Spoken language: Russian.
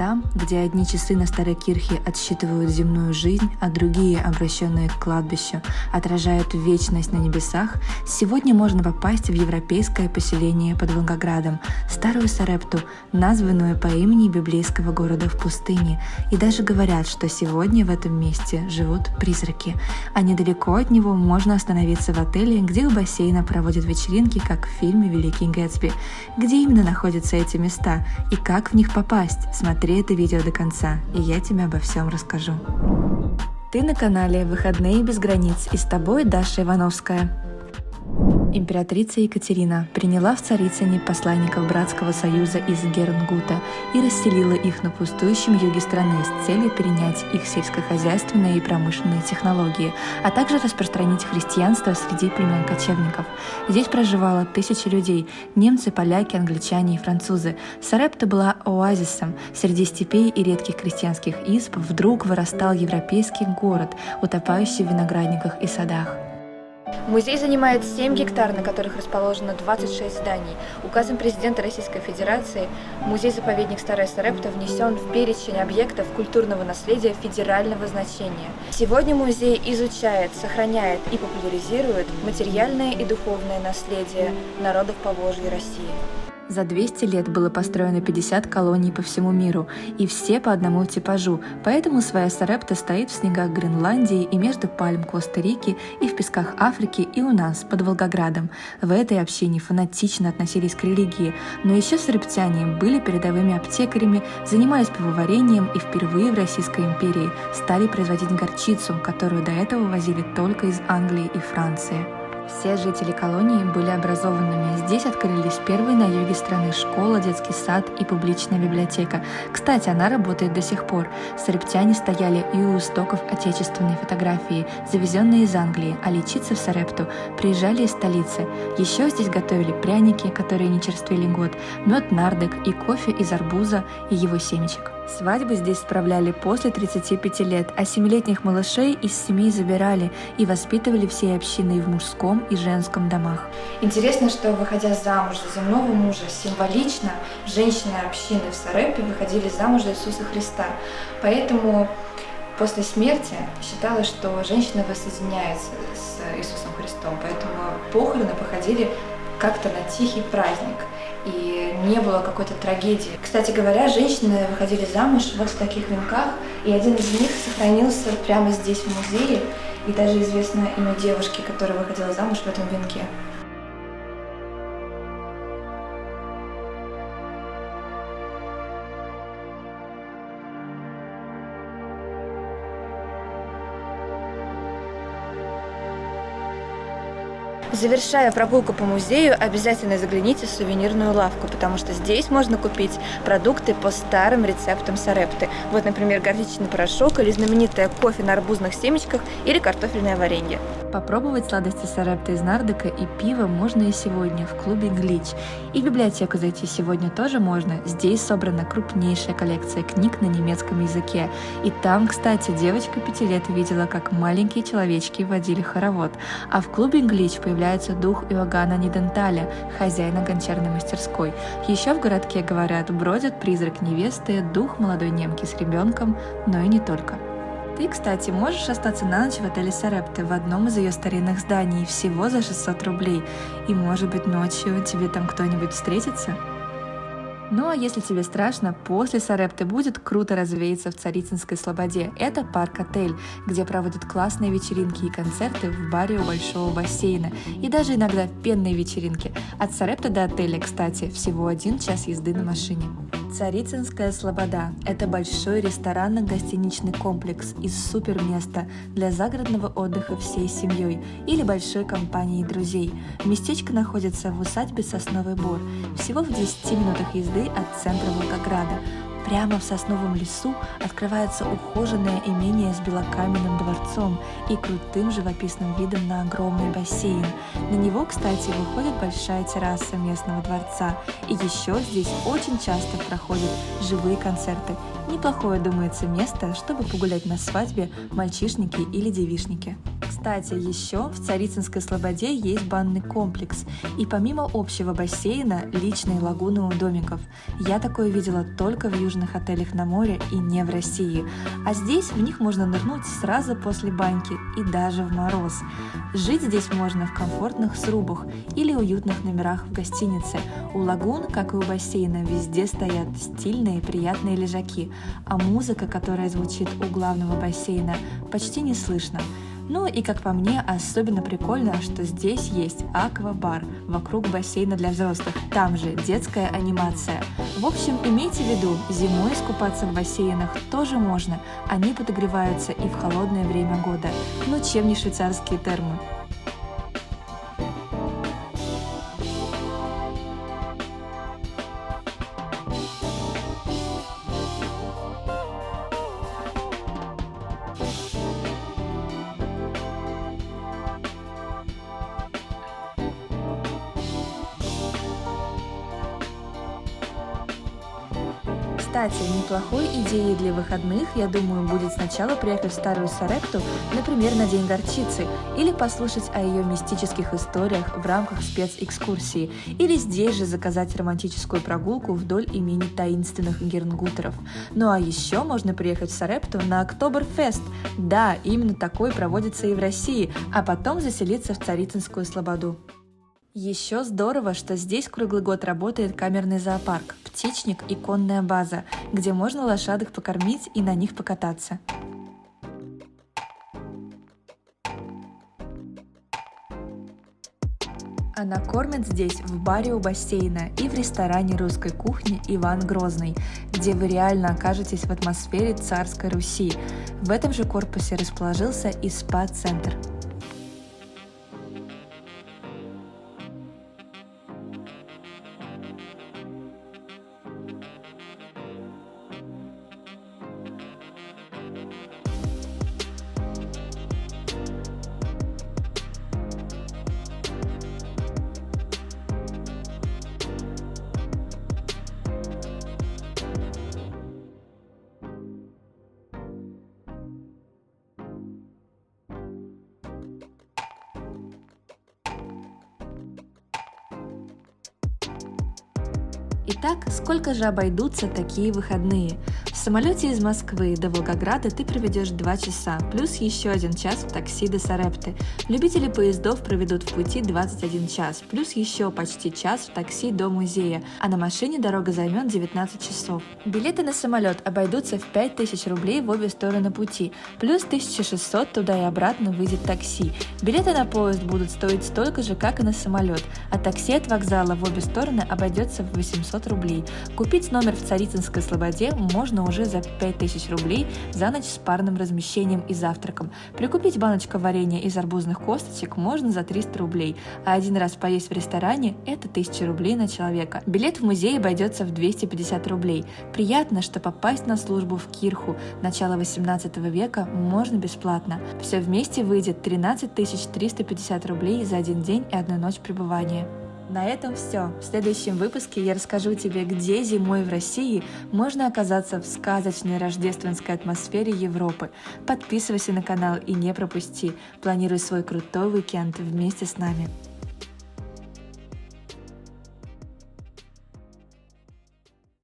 Там, где одни часы на Старой Кирхе отсчитывают земную жизнь, а другие, обращенные к кладбищу, отражают вечность на небесах, сегодня можно попасть в европейское поселение под Волгоградом, Старую Сарепту, названную по имени библейского города в пустыне. И даже говорят, что сегодня в этом месте живут призраки. А недалеко от него можно остановиться в отеле, где у бассейна проводят вечеринки, как в фильме «Великий Гэтсби». Где именно находятся эти места и как в них попасть? Смотри это видео до конца, и я тебе обо всем расскажу. Ты на канале «Выходные без границ», и с тобой Даша Ивановская. Императрица Екатерина приняла в Царицыне посланников Братского Союза из Гернгута и расселила их на пустующем юге страны с целью перенять их сельскохозяйственные и промышленные технологии, а также распространить христианство среди племен кочевников. Здесь проживало тысячи людей – немцы, поляки, англичане и французы. Сарепта была оазисом. Среди степей и редких крестьянских изб вдруг вырастал европейский город, утопающий в виноградниках и садах. Музей занимает 7 гектар, на которых расположено 26 зданий. Указом президента Российской Федерации музей-заповедник Старая Сарепта внесен в перечень объектов культурного наследия федерального значения. Сегодня музей изучает, сохраняет и популяризирует материальное и духовное наследие народов Поволжья и России. За 200 лет было построено 50 колоний по всему миру, и все по одному типажу, поэтому своя Сарепта стоит в снегах Гренландии и между пальм Коста-Рики, и в песках Африки, и у нас, под Волгоградом. В этой общине фанатично относились к религии, но еще сарептяне были передовыми аптекарями, занимались пивоварением и впервые в Российской империи стали производить горчицу, которую до этого возили только из Англии и Франции. Все жители колонии были образованными. Здесь открылись первые на юге страны школа, детский сад и публичная библиотека. Кстати, она работает до сих пор. Сарептяне стояли и у истоков отечественной фотографии, завезенные из Англии, а лечиться в Сарепту приезжали из столицы. Еще здесь готовили пряники, которые не черствели год, мед нардек и кофе из арбуза и его семечек. Свадьбы здесь справляли после 35 лет, а 7-летних малышей из семей забирали и воспитывали всей общиной в мужском и женском домах. Интересно, что, выходя замуж за земного мужа, символично женщины общины в Сарепте выходили замуж за Иисуса Христа. Поэтому после смерти считалось, что женщина воссоединяется с Иисусом Христом. Поэтому похороны походили как-то на тихий праздник. И не было какой-то трагедии. Кстати говоря, женщины выходили замуж вот в таких венках, и один из них сохранился прямо здесь, в музее, и даже известно имя девушки, которая выходила замуж в этом венке. Завершая прогулку по музею, обязательно загляните в сувенирную лавку, потому что здесь можно купить продукты по старым рецептам Сарепты. Вот, например, горчичный порошок или знаменитое кофе на арбузных семечках или картофельное варенье. Попробовать сладости Сарепты из нардека и пива можно и сегодня в клубе «Глич». И в библиотеку зайти сегодня тоже можно. Здесь собрана крупнейшая коллекция книг на немецком языке. И там, кстати, девочка 5 лет видела, как маленькие человечки водили хоровод. А в клубе «Глич» появляется дух Иоганна Ниденталя, хозяина гончарной мастерской. Еще в городке, говорят, бродит призрак невесты, дух молодой немки с ребенком, но и не только. Ты, кстати, можешь остаться на ночь в отеле Сарепты в одном из ее старинных зданий всего за 600 рублей. И, может быть, ночью тебе там кто-нибудь встретится? Ну а если тебе страшно, после Сарепты будет круто развеяться в Царицынской Слободе. Это парк-отель, где проводят классные вечеринки и концерты в баре у большого бассейна. И даже иногда пенные вечеринки. От Сарепты до отеля, кстати, всего 1 час езды на машине. Царицынская Слобода – это большой ресторанно-гостиничный комплекс из суперместа для загородного отдыха всей семьей или большой компанией друзей. Местечко находится в усадьбе Сосновый Бор, всего в 10 минутах езды от центра Волгограда. Прямо в сосновом лесу открывается ухоженное имение с белокаменным дворцом и крутым живописным видом на огромный бассейн. На него, кстати, выходит большая терраса местного дворца. И еще здесь очень часто проходят живые концерты. Неплохое, думается, место, чтобы погулять на свадьбе мальчишники или девишники. Кстати, еще в Царицынской Слободе есть банный комплекс, и помимо общего бассейна, личные лагуны у домиков. Я такое видела только в южных отелях на море и не в России, а здесь в них можно нырнуть сразу после баньки и даже в мороз. Жить здесь можно в комфортных срубах или уютных номерах в гостинице. У лагун, как и у бассейна, везде стоят стильные приятные лежаки, а музыка, которая звучит у главного бассейна, почти не слышно. Ну и, как по мне, особенно прикольно, что здесь есть аквабар вокруг бассейна для взрослых, там же детская анимация. В общем, имейте в виду, зимой искупаться в бассейнах тоже можно, они подогреваются и в холодное время года. Ну чем не швейцарские термы? Кстати, неплохой идеей для выходных, я думаю, будет сначала приехать в Старую Сарепту, например, на День горчицы, или послушать о ее мистических историях в рамках спецэкскурсии, или здесь же заказать романтическую прогулку вдоль имени таинственных гернгутеров. Ну а еще можно приехать в Сарепту на Октоберфест. Да, именно такой проводится и в России, а потом заселиться в Царицынскую Слободу. Еще здорово, что здесь круглый год работает камерный зоопарк, птичник и конная база, где можно лошадок покормить и на них покататься. А накормят здесь в баре у бассейна и в ресторане русской кухни «Иван Грозный», где вы реально окажетесь в атмосфере царской Руси. В этом же корпусе расположился и спа-центр. Итак, сколько же обойдутся такие выходные? В самолете из Москвы до Волгограда ты проведешь 2 часа, плюс еще 1 час в такси до Сарепты. Любители поездов проведут в пути 21 час, плюс еще почти час в такси до музея, а на машине дорога займет 19 часов. Билеты на самолет обойдутся в 5000 рублей в обе стороны пути, плюс 1600 туда и обратно выйдет такси. Билеты на поезд будут стоить столько же, как и на самолет, а такси от вокзала в обе стороны обойдется в 800 рублей. Купить номер в Царицынской Слободе можно уже за 5000 рублей за ночь с парным размещением и завтраком. Прикупить баночку варенья из арбузных косточек можно за 300 рублей, а один раз поесть в ресторане – это 1000 рублей на человека. Билет в музей обойдется в 250 рублей. Приятно, что попасть на службу в Кирху начала 18 века можно бесплатно. Все вместе выйдет 13 350 рублей за один день и одну ночь пребывания. На этом все. В следующем выпуске я расскажу тебе, где зимой в России можно оказаться в сказочной рождественской атмосфере Европы. Подписывайся на канал и не пропусти. Планируй свой крутой уикенд вместе с нами.